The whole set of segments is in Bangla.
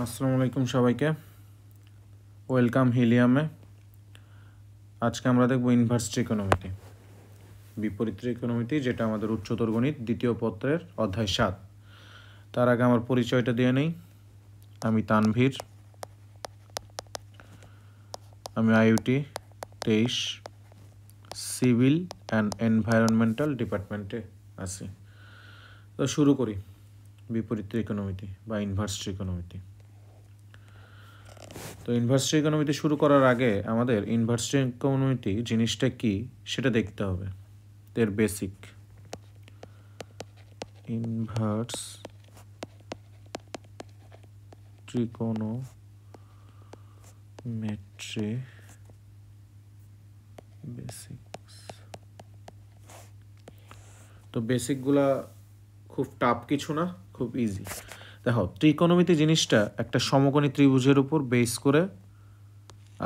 আসসালামু আলাইকুম সবাইকে, ওয়েলকাম হিলিয়ামে। আজকে আমরা দেখব ইনভার্স ট্রিকোনোমিতি, বিপরীত ট্রিকোনোমিতি, যেটা আমাদের উচ্চতর গণিত দ্বিতীয় পত্রের অধ্যায় 7। তার আগে আমার পরিচয়টা দিয়ে নেই। আমি তানভীর, আমি আইইউটি 23 সিভিল অ্যান্ড এনভায়রনমেন্টাল ডিপার্টমেন্টে আছি। তো শুরু করি বিপরীত ট্রিকোনোমিতি বা ইনভার্স ট্রিকোনোমিতি। তো ইনভার্স ট্রিকোনোমিতি শুরু করার আগে আমাদের ইনভার্স ট্রিকোনোমিতি জিনিসটা কি সেটা দেখতে হবে, এর বেসিক। Inverse ট্রিকোনোমেট্রি basics. তো বেসিকগুলা খুব টাফ কিছু না, খুব ইজি। দেখো, ত্রিকোণমিতি জিনিসটা একটা সমকোণী ত্রিভুজের উপর বেস করে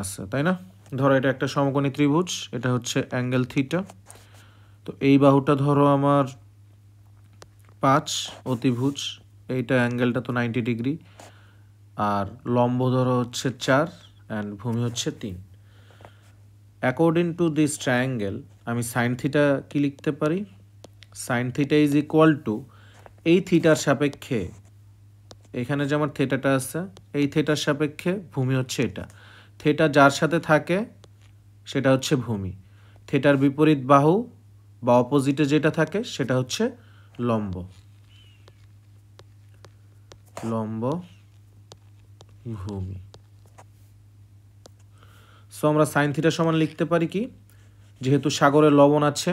আছে, তাই না? ধরো এটা একটা সমকোণী ত্রিভুজ, এটা হচ্ছে অ্যাঙ্গেল থিটা। তো এই বাহুটা ধরো আমার 5 অতিভুজ, এইটা অ্যাঙ্গেলটা তো 90 ডিগ্রি, আর লম্ব ধরো হচ্ছে 4 অ্যান্ড ভূমি হচ্ছে 3। অ্যাকর্ডিং টু দিস ট্রায়াঙ্গেল আমি সাইন থিটা কি লিখতে পারি? Sign theta is equal to এই থিটার সাপেক্ষে, এখানে যে আমার থিটাটা আছে এই থিটার সাপেক্ষে ভূমি হচ্ছে এটা। থিটা যার সাথে থাকে সেটা হচ্ছে ভূমি, থিটার বিপরীত বাহু বা অপোজিটে যেটা থাকে সেটা হচ্ছে লম্ব। লম্ব ভূমি। সো আমরা সাইন থিটা সমান লিখতে পারি কি, যেহেতু সাগরে লবণ আছে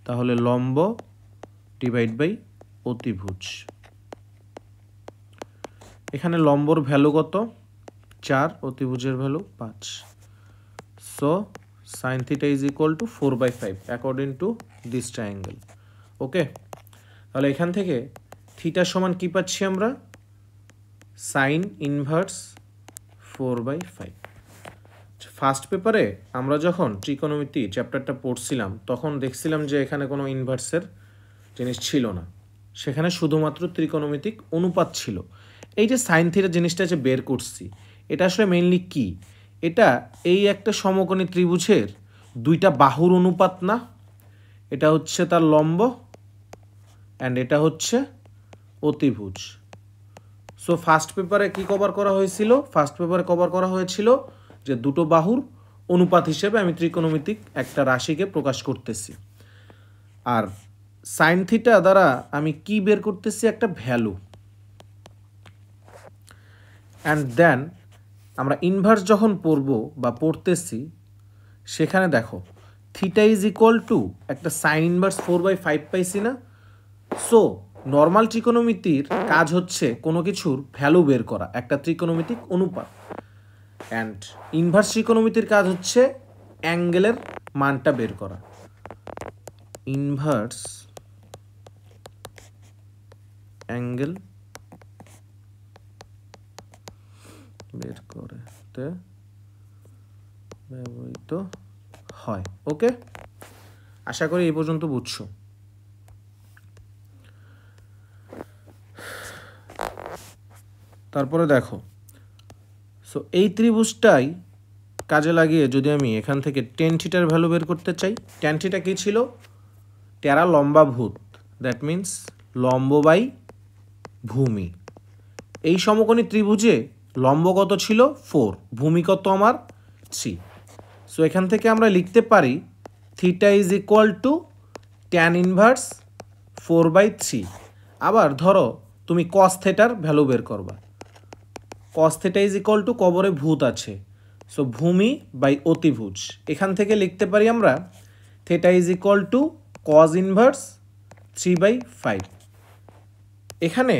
তাহলে লম্ব ডিভাইড বাই অতিভুজ। এখানে লম্বর ভ্যালু কত? 4, অতিভুজের value 5। So sine theta is equal to 4/5 according to this triangle. Okay, তাহলে এখান থেকে থিটা সমান কি পাচ্ছি আমরা? Sign inverse 4/5। ফার্স্ট পেপারে আমরা যখন ট্রিকোনোমিতি চ্যাপ্টারটা পড়ছিলাম তখন দেখছিলাম যে এখানে কোনো ইনভার্সের জিনিস ছিল না, সেখানে শুধুমাত্র ত্রিকোণমিতিক অনুপাত ছিল। এই যে সাইন থিটা জিনিসটা যে বের করছি, এটা আসলে মেইনলি কি? এটা এই একটা সমকোণী ত্রিভুজের দুইটা বাহুর অনুপাত না, এটা হচ্ছে তার লম্ব অ্যান্ড এটা হচ্ছে অতিভুজ। সো ফার্স্ট পেপারে কি কভার করা হয়েছিল? ফার্স্ট পেপারে কভার করা হয়েছিল যে দুটো বাহুর অনুপাত হিসেবে আমি ত্রিকোণমিতিক একটা রাশিকে প্রকাশ করতেছি, আর সাইন থিটা দ্বারা আমি কি বের করতেছি? একটা ভ্যালু। অ্যান্ড দেন আমরা ইনভার্স যখন পড়ব বা পড়তেছি, সেখানে দেখো থিটা ইজ ইকুয়াল টু একটা সাইন ইনভার্স 4/5 পাইছি না? সো নর্মাল ত্রিকোণমিতির কাজ হচ্ছে কোনো কিছুর ভ্যালু বের করা, একটা ত্রিকোণমিতিক অনুপাত। অ্যান্ড ইনভার্স ত্রিকোণমিতির কাজ হচ্ছে অ্যাঙ্গেলের মানটা বের করা। ইনভার্স অ্যাঙ্গেল বের করতে ব্যবহৃত হয়। ওকে, আশা করি এই পর্যন্ত বুঝছো। তারপরে দেখো, সো এই ত্রিভুজটাই কাজে লাগিয়ে যদি আমি এখান থেকে টেন থিটার ভ্যালু বের করতে চাই, টেন থিটা কী ছিল? টেরা লম্বাভূত, দ্যাট মিন্স লম্ব বাই ভূমি। এই সমকোণী ত্রিভুজে লম্ব কত ছিল? 4, ভূমি কত আমার? 3। সো এখান থেকে আমরা লিখতে পারি theta is equal to tan inverse 4/3। আবার ধরো তুমি কস থিটার ভ্যালু বের করবা, কস থিটা ইজ ইকুয়াল টু কবরে ভূত আছে, সো ভূমি বাই অতিভুজ। এখান থেকে লিখতে পারি আমরা theta is equal to cos inverse 3/5। এখানে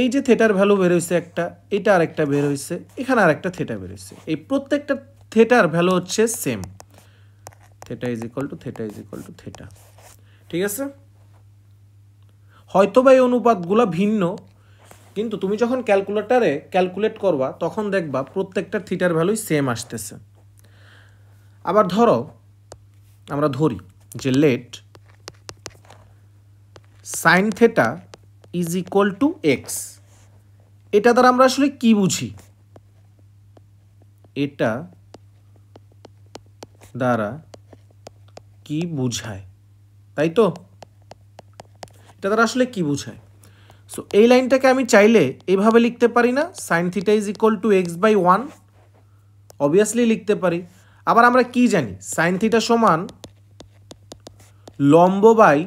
এই যে থিটার ভ্যালু বের হয়েছে একটা, এটা আরেকটা বের হয়েছে, এখানে আরেকটা থিটা বের হয়েছে, এই প্রত্যেকটা থিটার ভ্যালু হচ্ছে same. Theta is equal two theta is equal two theta. ঠিক আছে? হয়তো বা এই অনুপাতগুলো ভিন্ন, কিন্তু তুমি যখন ক্যালকুলেটরে ক্যালকুলেট করবা তখন দেখবা প্রত্যেকটা থিটার ভ্যালুই সেম আসতেছে। আবার ধরো আমরা ধরি যে let sine theta is equal to x, এটা দ্বারা আমরা আসলে কি বুঝি? এটা দ্বারা কি বুঝায়, তাই তো? এটা দ্বারা আসলে কি বুঝায়? সো এই লাইনটাকে আমি চাইলে এইভাবে লিখতে পারি না, sign theta is equal two x/1, obviously লিখতে পারি। আবার আমরা কি জানি? সাইন থিটা সমান লম্ব বাই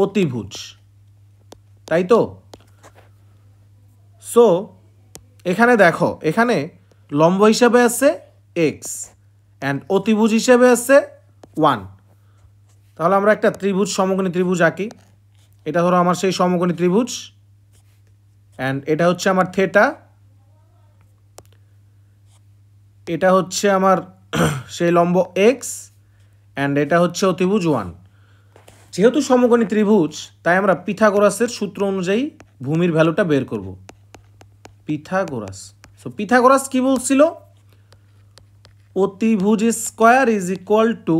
অতিভুজ, তাই তো? সো এখানে দেখো, এখানে লম্ব হিসাবে আছে x অ্যান্ড অতিভুজ হিসাবে আছে 1। তাহলে আমরা একটা ত্রিভুজ, সমকোণী ত্রিভুজ আঁকি। এটা ধরো আমার সেই সমকোণী ত্রিভুজ, অ্যান্ড এটা হচ্ছে আমার থিটা, এটা হচ্ছে আমার সেই লম্ব x, অ্যান্ড এটা হচ্ছে অতিভুজ 1। যেহেতু সমকোণী ত্রিভুজ, তাই আমরা পিথাগোরাসের সূত্র অনুযায়ী ভূমির ভ্যালুটা বের করব। পিথাগোরাস, সো পিথাগোরাস কি বলছিল? অতিভুজ স্কোয়ার ইজ ইকুয়াল টু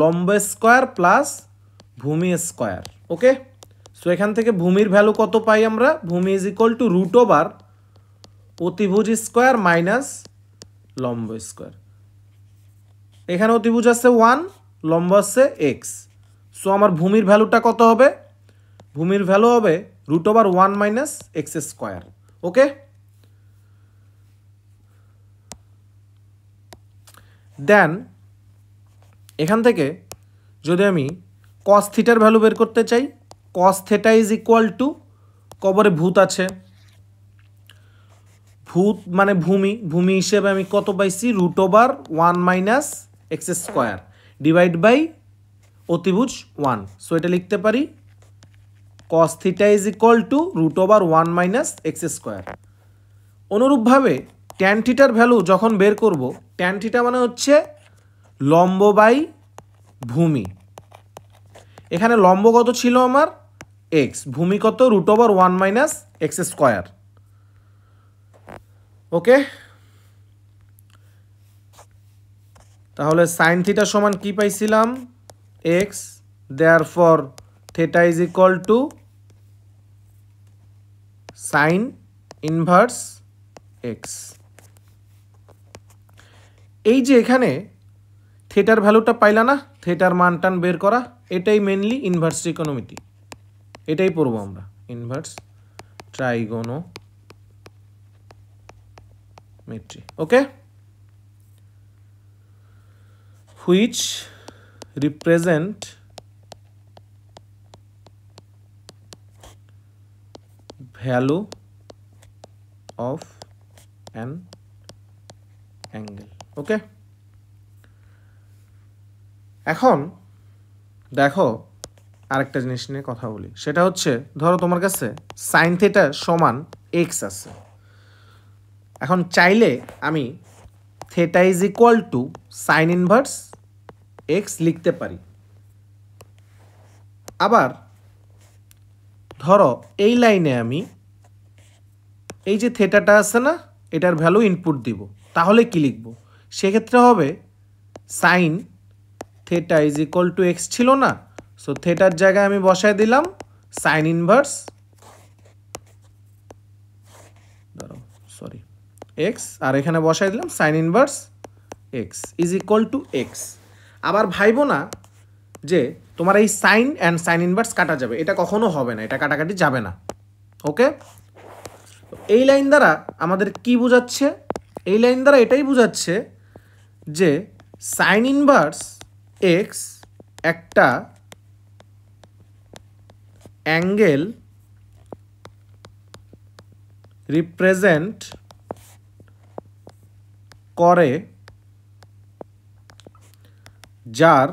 লম্ব স্কোয়ার প্লাস ভূমি স্কোয়ার। ওকে, সো এখান থেকে ভূমির ভ্যালু কত পাই আমরা? ভূমি is equal to root over অতিভুজ স্কোয়ার মাইনাস লম্ব স্কোয়ার। এখানে অতিভুজ আছে 1, লম্ব আছে x। সো আমার ভূমির ভ্যালুটা কত হবে? ভূমির ভ্যালু হবে root over 1 minus x square. Okay, then এখান থেকে যদি আমি কস থিটার ভ্যালু বের করতে চাই, কস থিটা ইজ ইকুয়াল টু, কবরে ভূত আছে, ভূত মানে ভূমি, ভূমি হিসেবে আমি কত পাইছি? Root over 1 minus x square divide by অতিভুজ 1। সো এটা লিখতে পারি cos theta is equal to root over 1 minus x square. অনুরূপভাবে ট্যান থিটার ভ্যালু যখন বের করব, ট্যান থিটা মানে হচ্ছে লম্ব বাই ভূমি। এখানে লম্ব কত ছিল আমার? এক্স, ভূমি কত? Root over 1 minus x square. Okay, তাহলে সাইন থিটা সমান কি পাইছিলাম? X, therefore theta is equal to sine inverse x. এই যে এখানে থিটার ভ্যালুটা পাইলা না, থিটার মান টান বের করা, এটাই মেনলি ইনভার্স ট্রিগোনোমেট্রি, এটাই পড়বো আমরা, inverse trigonometry. Okay, which represent value of an angle. ওকে, এখন দেখো আরেকটা জিনিস নিয়ে কথা বলি, সেটা হচ্ছে ধরো তোমার কাছে সাইন থিটা সমান এক্স আছে। এখন চাইলে আমি theta is equal to sine inverse x লিখতে পারি। আবার ধরো এই লাইনে আমি এই যে থিটাটা আছে না, এটার ভ্যালু ইনপুট দিব, তাহলে কি লিখব? সেক্ষেত্রে হবে sign theta is equal to x ছিল না, সো থিটার জায়গায় আমি বসায় দিলাম সাইন ইনভার্স এক্স, আর এখানে বসাই দিলাম sign inverse x is equal to x. আবার ভাইবো না যে তোমার এই সাইন অ্যান্ড সাইন ইনভার্স কাটা যাবে, এটা কখনো হবে না, এটা কাটাকাটি যাবে না। ওকে, এই লাইন দ্বারা আমাদের কি বোঝাচ্ছে? এই লাইন দ্বারা এটাই বোঝাচ্ছে যে সাইন ইনভার্স এক্স একটা অ্যাঙ্গেল রিপ্রেজেন্ট করে যার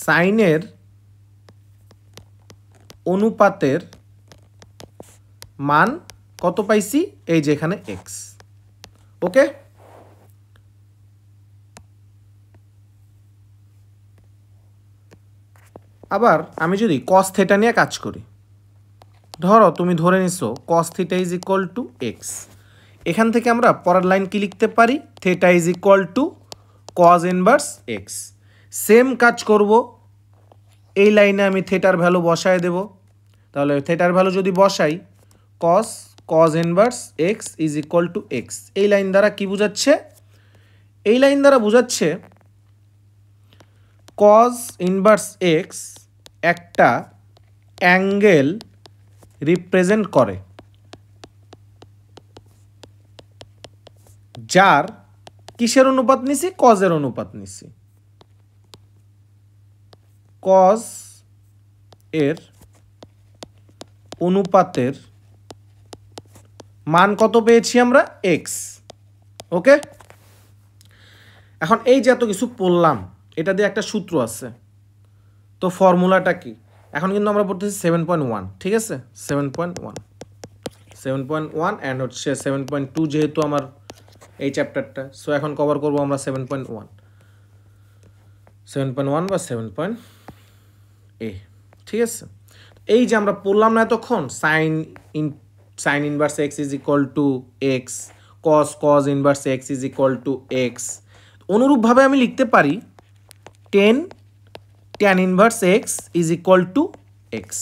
সাইনের অনুপাতের মান কত পাইছি? এই যে এখানে এক্স। ওকে, আবার আমি যদি কস থিটা নিয়ে কাজ করি, ধরো তুমি ধরে নিছো কস theta is equal to x, এখান থেকে আমরা পরের লাইন কি লিখতে পারি? Theta is equal to cos inverse x. Same কাজ করব, এই লাইনে আমি থিটার ভ্যালু বসায় দেব। তাহলে থিটার ভ্যালু যদি বসাই, cos inverse x is equal two x। এই লাইন দ্বারা কি বোঝাচ্ছে? এই লাইন দ্বারা বোঝাচ্ছে cos ইনভার্স x একটা অ্যাঙ্গেল রিপ্রেজেন্ট করে যার কিসের অনুপাত নিছি? কজের অনুপাত নিছি। কজ এর অনুপাতের মান কত পেয়েছি আমরা? এক্স। ওকে, এখন এই যে এত কিছু পড়লাম, এটা দিয়ে একটা সূত্র আছে, তো ফর্মুলাটা কি? এখন কিন্তু আমরা পড়তেছি 7.1, ঠিক আছে? 7.1 অ্যান্ড হচ্ছে 7.2 যেহেতু আমার এই চ্যাপ্টারটা, সো এখন কভার করবো আমরা 7.1 বা 7.a, ঠিক আছে? এই যে আমরা পড়লাম না এতক্ষণ, sign inverse x is equal to x, cause inverse x is equal to x. অনুরূপভাবে আমি লিখতে পারি tan inverse x is equal to x.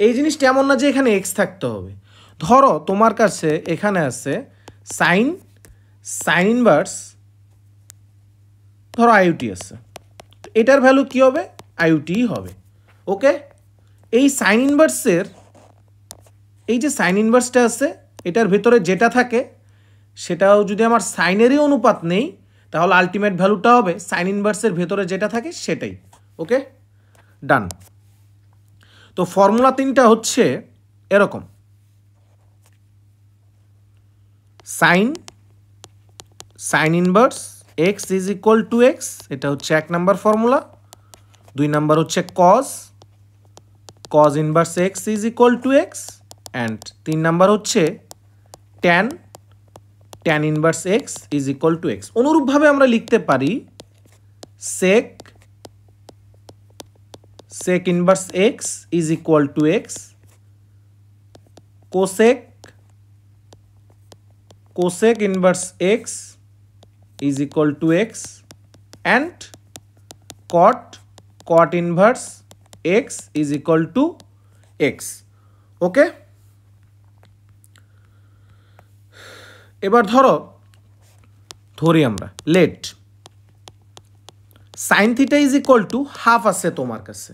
এই জিনিসটা এমন না যে এখানে এক্স থাকতে হবে। ধরো তোমার কাছে এখানে আছে সাইন ইনভার্স, ধরো আইউটি আছে, এটার ভ্যালু কি হবে? আইউটি হবে। ওকে, এই সাইন ইনভার্সের এই যে সাইন ইনভার্সটা আছে, এটার ভেতরে যেটা থাকে সেটাও যদি আমার সাইনেরই অনুপাত নেই, তাহলে আলটিমেট ভ্যালুটা হবে সাইন ইনভার্সের ভেতরে যেটা থাকে সেটাই। ওকে, ডান। তো ফর্মুলা 3টা হচ্ছে এরকম, sine inverse x is equal to x, এটা হচ্ছে 1 নাম্বার ফর্মুলা। 2 নাম্বার হচ্ছে cos inverse x is equal to x, and 3 number হচ্ছে tan inverse x is equal to x. অনুরূপভাবে আমরা লিখতে পারি sec inverse x is equal to x, cosec inverse x is equal to x, and cot inverse x is equal to x. Okay, এবার ধরি আমরা let sine theta is equal to half আছে তোমার কাছে,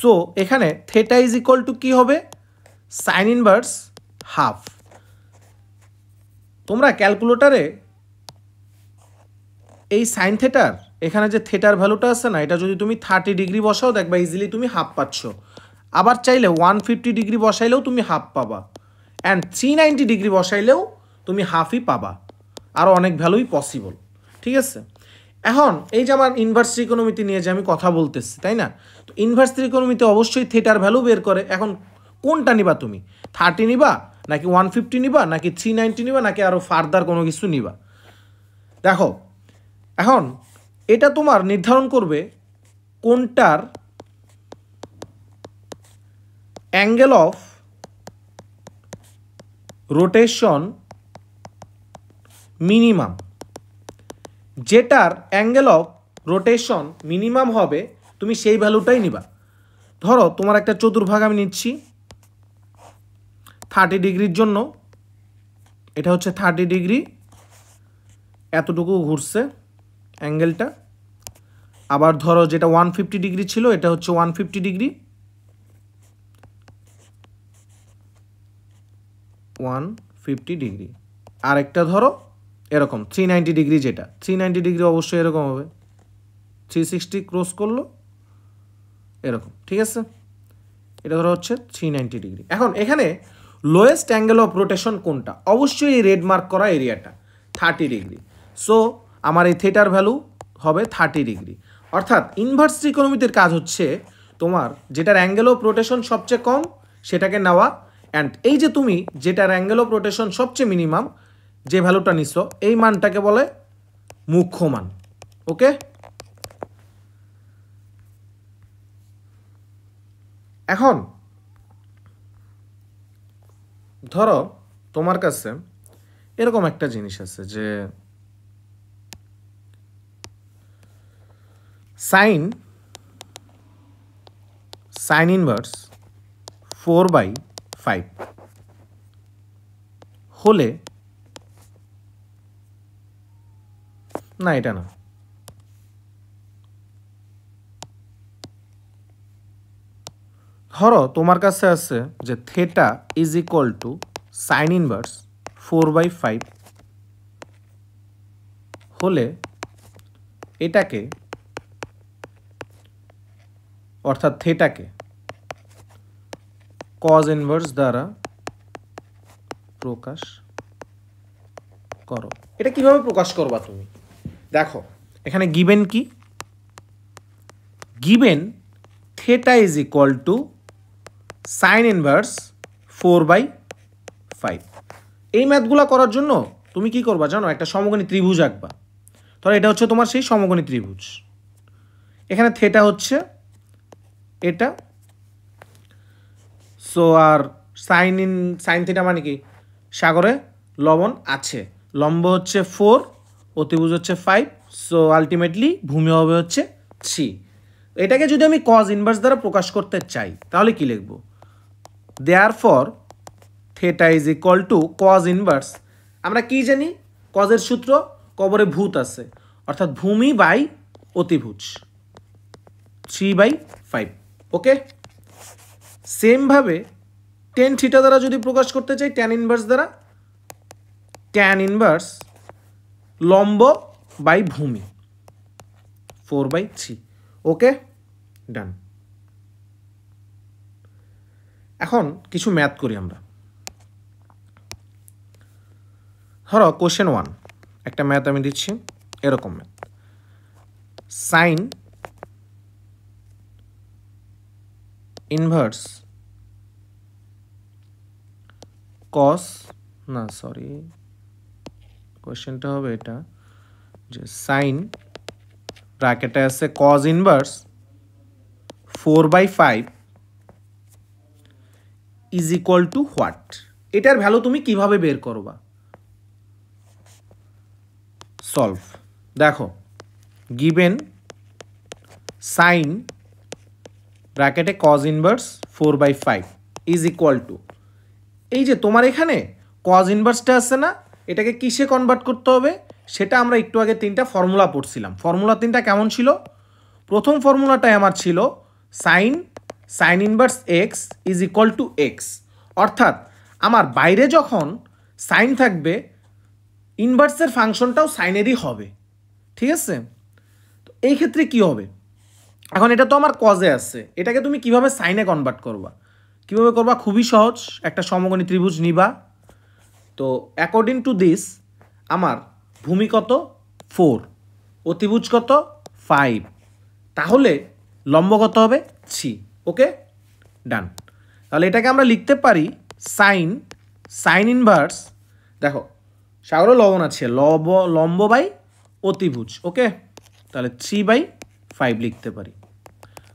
সো এখানে থেটা ইজ ইকুয়াল টু কি হবে? Sign inverse half. তোমরা ক্যালকুলেটারে এই সাইন থেটার এখানে যে থেটার ভ্যালুটা আছে না, এটা যদি তুমি 30 ডিগ্রি বসাও দেখবা ইজিলি তুমি হাফ পাচ্ছ। আবার চাইলে 150 ডিগ্রি বসাইলেও তুমি হাফ পাবা, অ্যান্ড 390 ডিগ্রি বসাইলেও তুমি হাফই পাবা। আরও অনেক ভ্যালুই পসিবল, ঠিক আছে? এখন এই যে আমার ইনভার্স ত্রিকোণমিতি নিয়ে যে আমি কথা বলতেছি, তাই না? তো ইনভার্স ত্রিকোণমিতি অবশ্যই থেটার ভ্যালু বের করে। এখন কোনটা নিবা তুমি? 30 নিবা নাকি 150 নিবা নাকি 390 নিবা নাকি আরও ফার্দার কোনো কিছু নিবা? দেখো, এখন এটা তোমার নির্ধারণ করবে কোনটার অ্যাঙ্গেল অফ রোটেশন মিনিমাম। যেটার অ্যাঙ্গেল অফ রোটেশন মিনিমাম হবে তুমি সেই ভ্যালুটাই নিবা। ধরো তোমার একটা চতুর্ভাগ আমি নিচ্ছি 30 ডিগ্রির জন্য, এটা হচ্ছে 30 ডিগ্রি, এতটুকু ঘুরছে অ্যাঙ্গেলটা। আবার ধরো যেটা 150 ডিগ্রি ছিল, এটা হচ্ছে 150 ডিগ্রি, 150 ডিগ্রি। আরেকটা ধরো এরকম 390 ডিগ্রি, যেটা 390 ডিগ্রি অবশ্যই এরকম হবে, 360 ক্রস করলো এরকম, ঠিক আছে? এটা ধরো হচ্ছে 390 ডিগ্রি। এখন এখানে লোয়েস্ট অ্যাঙ্গেল অফ রোটেশন কোনটা? অবশ্যই এই রেড মার্ক করা এরিয়াটা 30 ডিগ্রি। সো আমার এই থেটার ভ্যালু হবে 30 ডিগ্রি। অর্থাৎ ইনভার্স ত্রিকোণমিতির কাজ হচ্ছে তোমার যেটার অ্যাঙ্গেল অফ রোটেশন সবচেয়ে কম সেটাকে নেওয়া, অ্যান্ড এই যে তুমি যেটার অ্যাঙ্গেল অফ রোটেশন সবচেয়ে মিনিমাম যে ভ্যালুটা নিছো, এই মানটাকে বলে মুখ্য মান। ওকে, এখন ধরো তোমার কাছে এরকম একটা জিনিস আছে যে সাইন ইনভার্স 4/5, হলে, না এটা না, ধরো তোমার কাছে আছে যে theta is equal to sine inverse 4/5 হলে এটাকে, অর্থাৎ থেটাকে কজ ইনভার্স দ্বারা প্রকাশ করো। এটা কিভাবে প্রকাশ করবা তুমি? দেখো এখানে গিভেন কি, given theta is equal to sine inverse 4/5। এই ম্যাথগুলো করার জন্য তুমি কি করবা জানো? একটা সমকোণী ত্রিভুজ আঁকবা। ধরো এটা হচ্ছে তোমার সেই সমকোণী ত্রিভুজ, এখানে থেটা হচ্ছে এটা, সো আর সাইন থিটা মানে কি? সাগরে লবণ আছে, লম্ব হচ্ছে 4, অতিভুজ হচ্ছে 5, সো আলটিমেটলি ভূমি হবে হচ্ছে 3। এটাকে যদি আমি কজ ইনভার্স দ্বারা প্রকাশ করতে চাই তাহলে কি লিখব? Therefore theta is equal to cos inverse, আমরা কি জানি কজের সূত্র? কবরে ভূত আছে, অর্থাৎ ভূমি বাই অতিভুজ 3/5। ওকে, সেমভাবে টেন থিটা দ্বারা যদি প্রকাশ করতে চাই, ট্যান ইনভার্স দ্বারা, ট্যান ইনভার্স লম্ব বাই ভূমি 4/3। ওকে, ডান। এখন কিছু ম্যাথ করি আমরা। ধরো কোশ্চেন 1 একটা ম্যাথ আমি দিচ্ছি, এরকম ম্যাথ, সাইন ইনভার্স কস, না সরি, কোশ্চেনটা হবে এটা যে সাইন ব্র্যাকেটে আছে cos inverse 4/5 is equal to what? এটার ভ্যালু তুমি কিভাবে বের করবা? সলভ। দেখো গিভেন সাইন ব্র্যাকেটে cos inverse 4/5 is equal to, এই যে তোমার এখানে কজ ইনভার্সটা আছে না, এটাকে কিসে কনভার্ট করতে হবে সেটা আমরা একটু আগে 3টা ফর্মুলা পড়ছিলাম। ফর্মুলা 3টা কেমন ছিল? প্রথম ফর্মুলাটাই আমার ছিল sign inverse x is equal to x, অর্থাৎ আমার বাইরে যখন সাইন থাকবে ইনভার্সের ফাংশনটাও সাইনেরই হবে। ঠিক আছে, তো এই ক্ষেত্রে কি হবে? এখন এটা তো আমার কজে আছে, এটাকে তুমি কিভাবে সাইনে কনভার্ট করবা? কিভাবে করবা? খুবই সহজ, একটা সমকোণী ত্রিভুজ নিবা। তো অ্যাকর্ডিং টু দিস আমার ভূমি কত? 4, অতিভুজ কত? 5, তাহলে লম্ব কত হবে? 3। ওকে, ডান। তাহলে এটাকে আমরা লিখতে পারি সাইন ইনভার্স, দেখো সাগরে লবণ আছে, লম্ব বাই অতিভুজ। ওকে, তাহলে 3/5 লিখতে পারি।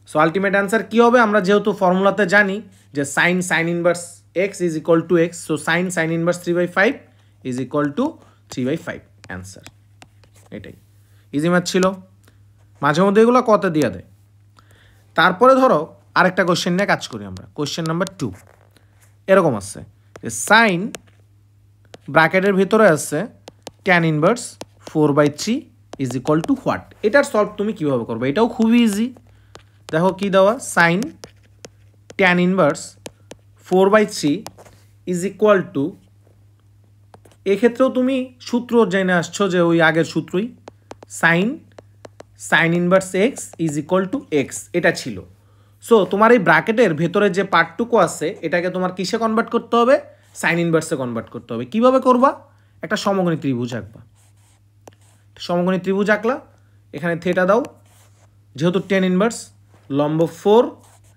সো আলটিমেট অ্যান্সার কী হবে? আমরা যেহেতু ফর্মুলাতে জানি যে sine inverse x is equal to x, so sign inverse 3/5 is equal two 3/5 answer. এটাই ইজি ম্যাথ ছিল, মাঝে মধ্যে এগুলো কত দিয়ে দেয়। তারপরে ধরো আরেকটা কোশ্চেন নিয়ে কাজ করি আমরা। কোশ্চেন নাম্বার 2 এরকম আছে যে সাইন ব্র্যাকেটের ভিতরে আছে tan inverse 4/3 is equal to what? এটার সলভ তুমি কীভাবে করবে? এটাও খুবই ইজি। দেখো কি দেওয়া, sine tan inverse 4/3 is equal to, এক্ষেত্রেও তুমি সূত্র জেনে আসছো যে ওই আগের সূত্রই, sine inverse x is equal to x, এটা ছিল। সো তোমার এই ব্র্যাকেটের ভেতরে যে পার্টটুকু আছে এটাকে তোমার কিসে কনভার্ট করতে হবে? সাইন ইনভার্সে কনভার্ট করতে হবে। কিভাবে করবা? একটা সমকোণী ত্রিভুজ আঁকবা, সমকোণী ত্রিভুজ আঁকলা, এখানে থেটা দাও, যেহেতু ট্যান ইনভার্স লম্ব 4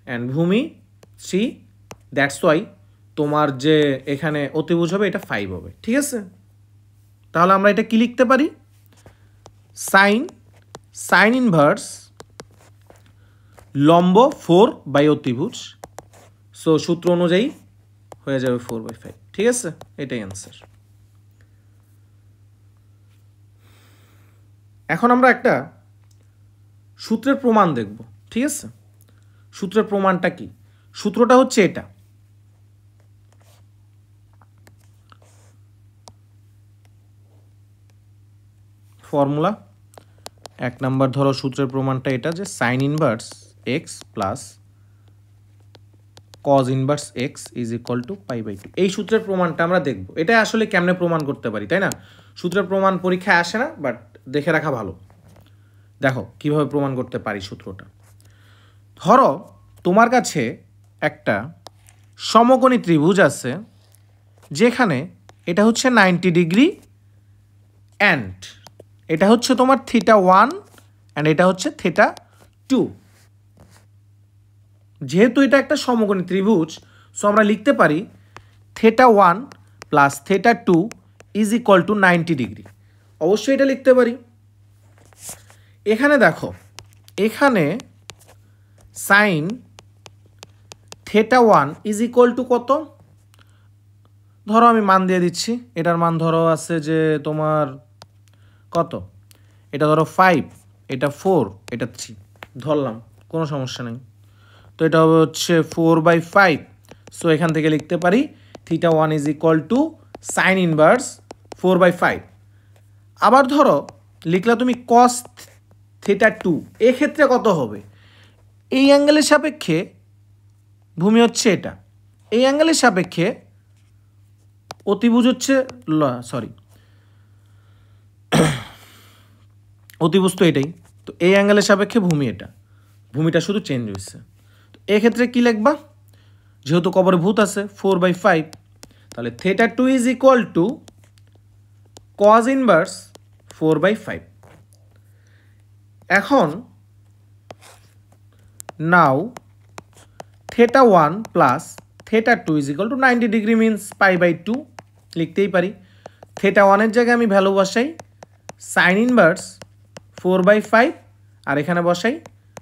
অ্যান্ড ভূমি 3, দ্যাটস ওয়াই তোমার যে এখানে অতিভুজ হবে এটা 5 হবে। ঠিক আছে, তাহলে আমরা এটা কি লিখতে পারি? সাইন ইনভার্স লম্ব 4 বাই অতিভুজ, সো সূত্র অনুযায়ী হয়ে যাবে 4/5। ঠিক আছে, এটাই অ্যান্সার। এখন আমরা একটা সূত্রের প্রমাণ দেখব। ঠিক আছে, সূত্রের প্রমাণটা কি? সূত্রটা হচ্ছে এটা, ফর্মুলা 1 নাম্বার ধরো সূত্রের প্রমাণটা এটা যে sine inverse x plus cos inverse x is equal to π/2। এই সূত্রের প্রমাণটা আমরা দেখব, এটা আসলে কেমনে প্রমাণ করতে পারি, তাই না? সূত্রের প্রমাণ পরীক্ষায় আসে না, বাট দেখে রাখা ভালো। দেখো কিভাবে প্রমাণ করতে পারি সূত্রটা। ধরো তোমার কাছে একটা সমকোণী ত্রিভুজ আছে যেখানে এটা হচ্ছে 90 ডিগ্রি অ্যান্ড এটা হচ্ছে তোমার θ1 অ্যান্ড এটা হচ্ছে θ2। যেহেতু এটা একটা সমকোণী ত্রিভুজ, সো আমরা লিখতে পারি θ1 plus θ2 is equal to 90 degree. অবশ্যই এটা লিখতে পারি। এখানে দেখো, এখানে সাইন θ1 ইজ ইকুয়াল টু কত? ধরো আমি মান দিয়ে দিচ্ছি, এটার মান ধরো আছে যে তোমার কত, এটা ধরো 5, এটা 4, এটা 3 ধরলাম, কোনো সমস্যা নেই। তো এটা হবে হচ্ছে 4/5। সো এখান থেকে লিখতে পারি θ1 is equal to sine inverse 4/5। আবার ধরো লিখলা তুমি কস θ2, এক্ষেত্রে কত হবে? এই অ্যাঙ্গেলের সাপেক্ষে ভূমি হচ্ছে এটা, এই অ্যাঙ্গেলের সাপেক্ষে অতিভুজ হচ্ছে অতিভুজ তো এটাই, তো এই অ্যাঙ্গেলের সাপেক্ষে ভূমি এটা, ভূমিটা শুধু চেঞ্জ হয়েছে। তো এক্ষেত্রে কি লিখবা? যেহেতু কবরে ভূত আছে 4/5, তাহলে θ2 is equal to cos inverse 4/5। এখন নাও θ1 plus θ2 is equal to 90 degree means π/2 লিখতেই পারি। θ1 জায়গায় আমি ভ্যালু বসাই সাইন ইনভার্স 4/5 আর এখানে বসাই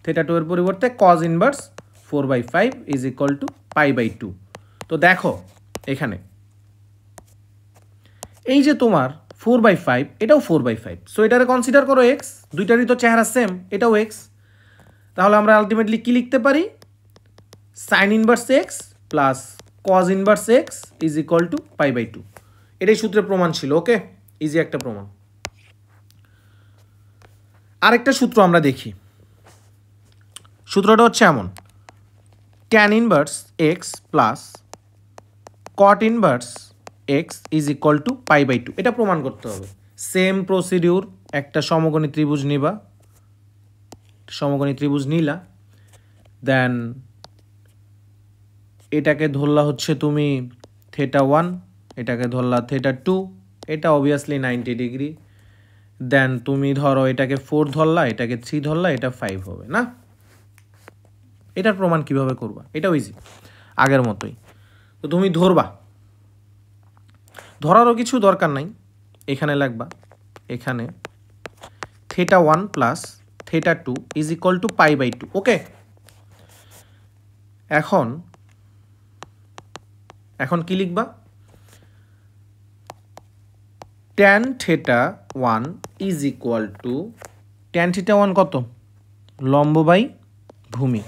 θ2 এর পরিবর্তে cos inverse 4/5 is equal to π/2। তো দেখো এখানে এই যে তোমার 4/5, এটাও 4/5, সো এটারে কনসিডার করো এক্স, দুইটারই তো চেহারা সেম, এটাও এক্স। তাহলে আমরা আলটিমেটলি কি লিখতে পারি? Sine inverse x plus cos inverse x is equal to π/2। এটাই সূত্রের প্রমাণ ছিল। ওকে, ইজি একটা প্রমাণ। আরেকটা সূত্র আমরা দেখি। সূত্রটা হচ্ছে এমন, tan inverse x plus cot inverse x is equal to π/2। এটা প্রমাণ করতে হবে। সেম প্রসিডিউর, একটা সমকোণী ত্রিভুজ নিবা, সমকোণী ত্রিভুজ নিলা, দেন এটাকে ধরলা হচ্ছে তুমি θ1, এটাকে ধরলা θ2, এটা অবভিয়াসলি 90 ডিগ্রি। দেন তুমি ধরো এটাকে 4 ধরলা, এটাকে 3 ধরলা, এটা 5 হবে না? এটার প্রমাণ কিভাবে করবা? এটাও ইজি, আগের মতোই। তো তুমি ধরবা, ধরারও কিছু দরকার নাই, এখানে লাগবা, এখানে θ1 plus θ2 is equal to π/2। Okay, এখন কি লিখবা? Tan θ1 is equal to, tan θ1 কত? লম্ব বাই ভূমি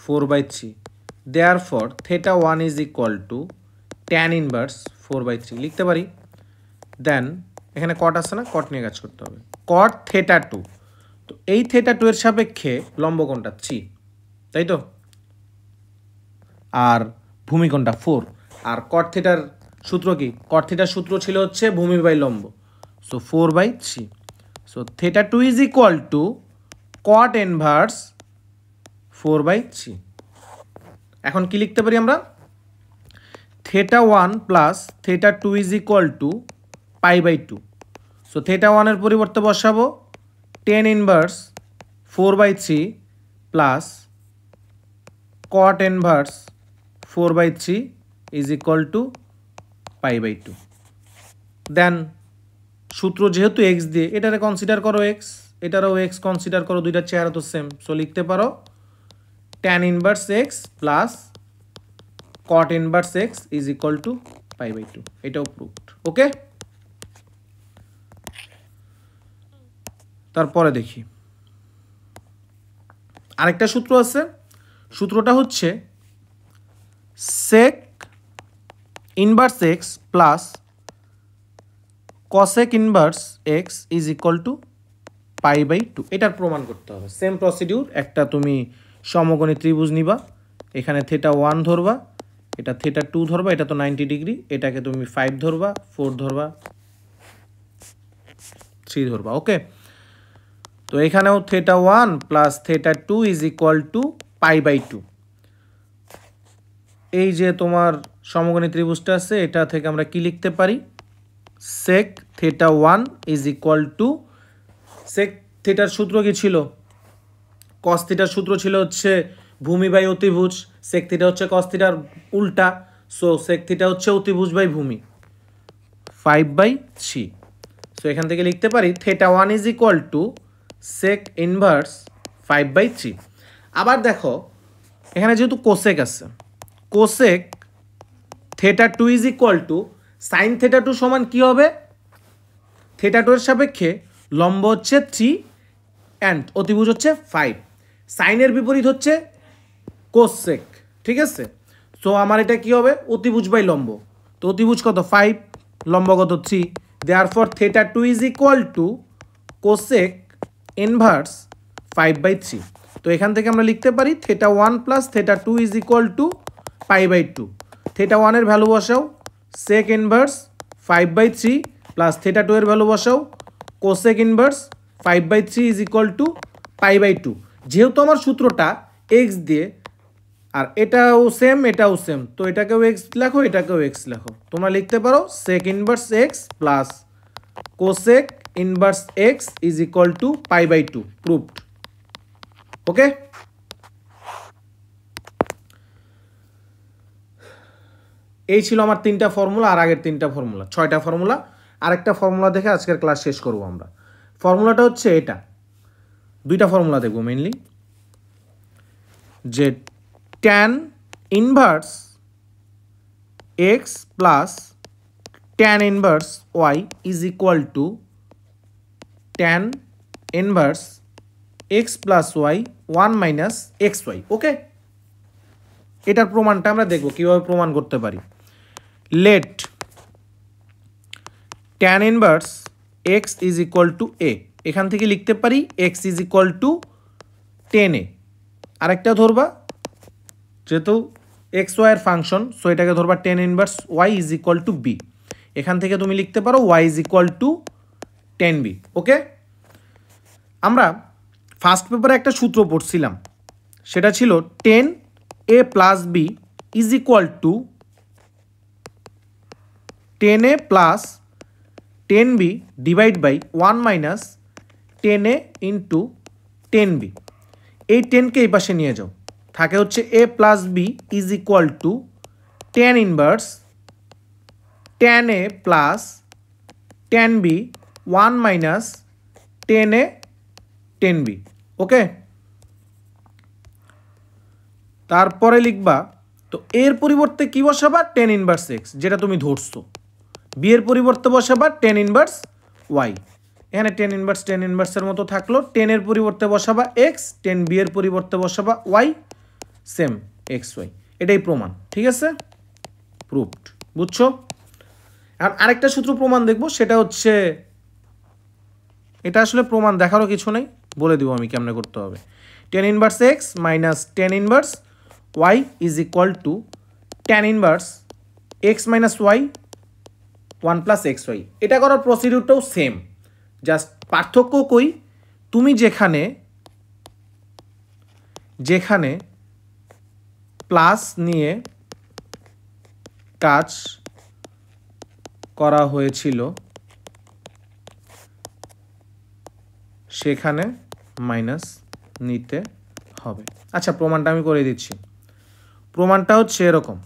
4/3, therefore θ1 is equal to tan inverse 4/3 লিখতে পারি। দেন এখানে কট আছে না, কট নিয়ে কাজ করতে হবে, কট θ2। তো এই θ2 এর সাপেক্ষে লম্ব কোণটা 3, তাই তো? আর ভূমি কোণটা 4। আর কট থিটার সূত্র কি? কট থিটার সূত্র ছিল হচ্ছে ভূমি বাই লম্ব, so 4/3। So θ2 is equal to cot inverse 4/3। এখন কি লিখতে পারি আমরা? θ1 plus θ2 is equal to π/2। So θ1 এর পরিবর্তে বসাবো tan inverse 4/3 plus cot inverse 4/3 is equal to π/2। Then সূত্র যেহেতু এক্স দিয়ে, এটারে কনসিডার করো এক্স, এটারও এক্স কনসিডার করো, দুইটার চেহারা তো সেম, সো লিখতে পারো tan inverse x plus cot inverse x is equal to π/2। এটাও প্রুভড। ওকে, তারপরে দেখি আরেকটা সূত্র আছে। সূত্রটা হচ্ছে sec inverse x plus cosec inverse x is equal to π/2। এটার প্রমাণ করতে হবে। সেম প্রসিডিউর, একটা তুমি সমকোণী ত্রিভুজ নিবা, এখানে θ1 ধরবা, এটা θ2 ধরবা, এটা তো 90 ডিগ্রি, এটাকে তুমি 5 ধরবা, 4 ধরবা, 3 ধরবা। ওকে, তো এখানেও θ1 প্লাস θ2 ইজ ইকুয়াল টু π/2। এই যে তোমার সমকোণী ত্রিভুজটা আছে, এটা থেকে আমরা কি লিখতে পারি? sec θ1 is equal to, sec থিটার সূত্র কি ছিল? cos থিটার সূত্র ছিল হচ্ছে ভূমি বাই অতিভুজ, sec থিটা হচ্ছে cos থিটার উল্টা, সো sec থিটা হচ্ছে অতিভুজ বাই ভূমি, 5/3। সো এখান থেকে লিখতে পারি θ1 is equal to sec inverse 5/3। আবার দেখো এখানে যেহেতু কোসেক আছে, cosec θ2 is equal to sine θ2 সমান কি হবে? θ2 এর সাপেক্ষে লম্ব হচ্ছে 3 অ্যান্ড অতিভুজ হচ্ছে 5, সাইনের বিপরীত হচ্ছে কোসেক, ঠিক আছে? সো আমার এটা কি হবে? অতিভুজ বাই লম্ব, তো অতিভুজ কত? 5, লম্ব কত? 3, therefore θ2 is equal to cosec inverse 5/3। তো এখান থেকে আমরা লিখতে পারি θ1 প্লাস θ2 ইজ ইকুয়াল টু π/2। θ1 এর ভ্যালু বসাও sec ইনভার্স 5/3 প্লাস θ2 এর ভ্যালু বসাও cosec inverse 5/3 is equal to π/2। যেহেতু আমার সূত্রটা এক্স দিয়ে, আর এটাও সেম এটাও সেম, তো এটাকেও এক্স লেখো, এটাকেও এক্স লেখো। তোমরা লিখতে পারো sec inverse x plus cosec inverse x is equal to π/2, proved. Okay, এই ছিল আমার 3টা ফর্মুলা, আর আগের 3টা ফর্মুলা, 6টা ফর্মুলা। আরেকটা ফর্মুলা দেখে আজকের ক্লাস শেষ করব আমরা। ফর্মুলাটা হচ্ছে এটা, 2টা ফর্মুলা দেখব মেইনলি, যে tan inverse x plus tan inverse y is equal to tan inverse x plus y 1 minus x y. Okay, এটার প্রমাণটা আমরা দেখব কিভাবে প্রমাণ করতে পারি। Let tan inverse x is equal to A, এখান থেকে লিখতে পারি x is equal two 10a। আরেকটা ধরবা, যেহেতু এক্স ওয়াইয়ের ফাংশন, সো এটাকে ধরবা tan inverse y is equal to b. এখান থেকে তুমি লিখতে পারো y is equal to 10b। Okay, আমরা ফার্স্ট পেপারে একটা সূত্র পড়ছিলাম, সেটা ছিল tan a plus b is equal to tan a plus 10b divide by 1 minus 10a into 10b। এই 10কে এই পাশে নিয়ে যাও, থাকে হচ্ছে a plus b is equal to tan inverse tan a plus 10b 1 minus 10a 10b। Okay, তারপরে লিখবা, তো এর পরিবর্তে কি বসাবা? tan ইনভার্স এক্স, যেটা তুমি ধরছো। বি এর পরিবর্তে বসাবা tan ইনভার্স ওয়াই, এখানে tan ইনভার্সের মতো থাকলো। 10 এর পরিবর্তে বসাবা এক্স, 10 বি এর পরিবর্তে বসাবা ওয়াই, সেম এক্স ওয়াই। এটাই প্রমাণ, ঠিক আছে? প্রুভড, বুঝছো? আর আরেকটা সূত্র প্রমাণ দেখবো, সেটা হচ্ছে, এটা আসলে প্রমাণ দেখারও কিছু নেই, বলে দিব আমি কেমনে করতে হবে। tan inverse x minus tan inverse y is equal to tan inverse x minus y 1 plus x y. এটা করার প্রসিডিউরটাও সেম, জাস্ট পার্থক্য কই, তুমি যেখানে প্লাস নিয়ে কাজ করা হয়েছিল সেখানে মাইনাস নিতে হবে। আচ্ছা, প্রমাণটা আমি করে দিচ্ছি। প্রমাণটা হচ্ছে এরকম,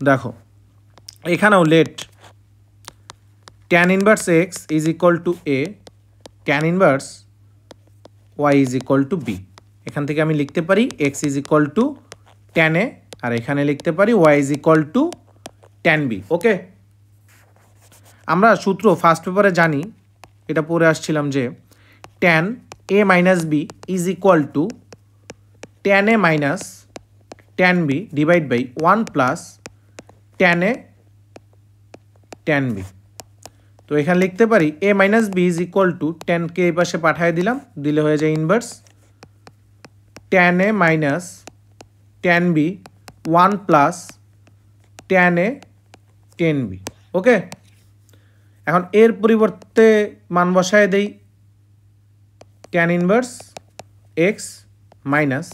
দেখো এখানেও let tan inverse x is equal to a, tan inverse y is equal to b. এখান থেকে আমি লিখতে পারি x is equal to tan a, আর এখানে লিখতে পারি y is equal to tan b। Okay, আমরা সূত্র ফার্স্ট পেপারে জানি, এটা পড়ে আসছিলাম, যে tan a minus b is equal to tan a minus tan b divide by 1 plus tan a tan b। তো এখানে লিখতে পারি a minus b is equal to tan কে এই পাশে পাঠিয়ে দিলাম, দিলে হয়ে যায় inverse tan a minus tan b 1 plus tan a tan b। Okay, এখন এর পরিবর্তে মান বসায় দেই tan inverse x minus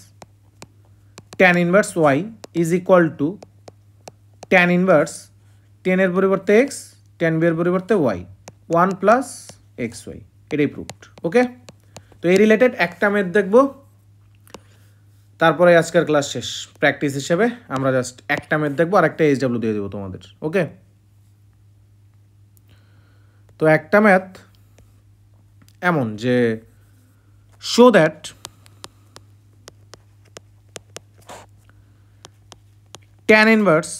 tan inverse y is equal to tan inverse 10 এর পরিবর্তে x tan b এর পরিবর্তে y 1 প্লাস xy, এটাই প্রুভড। ওকে, তো এই রিলেটেড একটা ম্যাথ দেখব, তারপরে আজকের ক্লাস শেষ। প্র্যাকটিস হিসেবে আমরা জাস্ট একটা ম্যাথ দেখবো আর একটা এইচডব্লিউ দিয়ে দেবো তোমাদের। ওকে, তো একটা ম্যাথ এমন যে show that tan inverse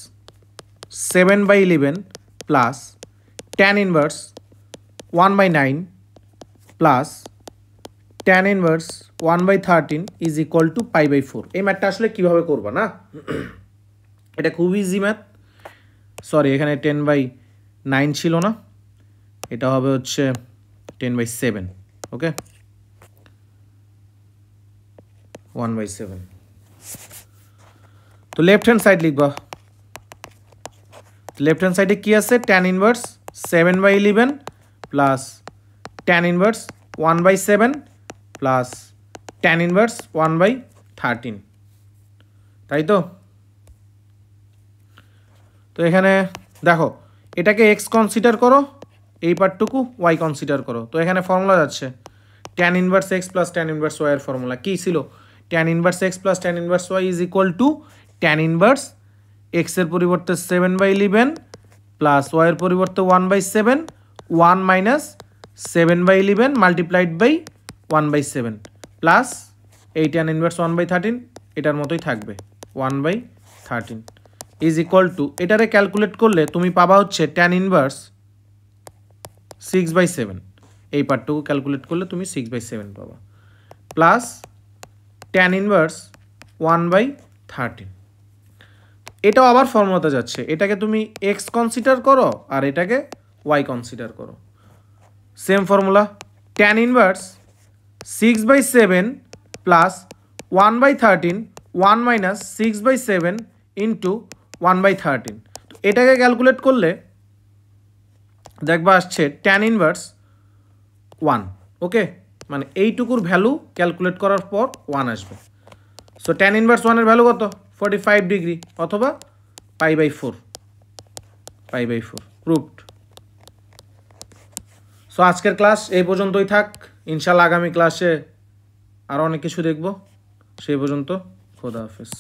7/11 plus tan inverse 1/9 plus tan inverse 1/13 is equal to π/4। এই ম্যাথটা আসলে কীভাবে করবা না, এটা খুব ইজি ম্যাথ। সরি, এখানে 10/9 ছিল না, এটা হবে হচ্ছে 10/7। ওকে, 1/7। তো লেফট হ্যান্ড সাইড লিখবা, লেফট হ্যান্ড সাইডে কি আছে tan inverse 7/11 plus tan inverse 1/7 plus tan inverse 1/13, তাই তো। তো এখানে দেখো এটাকে x কনসিডার করো, এই পার্টটুকু y কনসিডার করো। তো এখানে ফর্মুলা যাচ্ছে tan inverse x plus tan inverse y এর ফর্মুলা কি ছিল, tan inverse x plus tan inverse y is equal to tan inverse x এর পরিবর্তে 7/11 প্লাস y এর পরিবর্তে 1/7 1 মাইনাস 7/11 মাল্টিপ্লাইড বাই 1/7 প্লাস এই tan ইনভার্স 1/13 এটার মতোই থাকবে 1/13 ইজ ইকুয়াল টু, এটারে ক্যালকুলেট করলে তুমি পাবা হচ্ছে tan ইনভার্স 6/7, এই পার্টটুকু ক্যালকুলেট করলে তুমি 6/7 পাবা প্লাস tan ইনভার্স 1/13। এটাও আবার ফর্মুলাতে যাচ্ছে, এটাকে তুমি x কনসিডার করো আর এটাকে y কনসিডার করো, same formula tan inverse 6/7 plus 1/13 1 minus 6/7 into 1/13। তো এটাকে ক্যালকুলেট করলে দেখবা আসছে tan ইনভার্স 1। ওকে, মানে এইটুকুর ভ্যালু ক্যালকুলেট করার পর 1 আসবে। সো tan ইনভার্স 1 এর ভ্যালু কত 45 ডিগ্রি অথবা π/4 প্রুভড। সো আজকের ক্লাস এই পর্যন্তই থাক, ইনশাল্লাহ আগামী ক্লাসে আরও অনেক কিছু দেখব। সেই পর্যন্ত খোদা হাফেজ।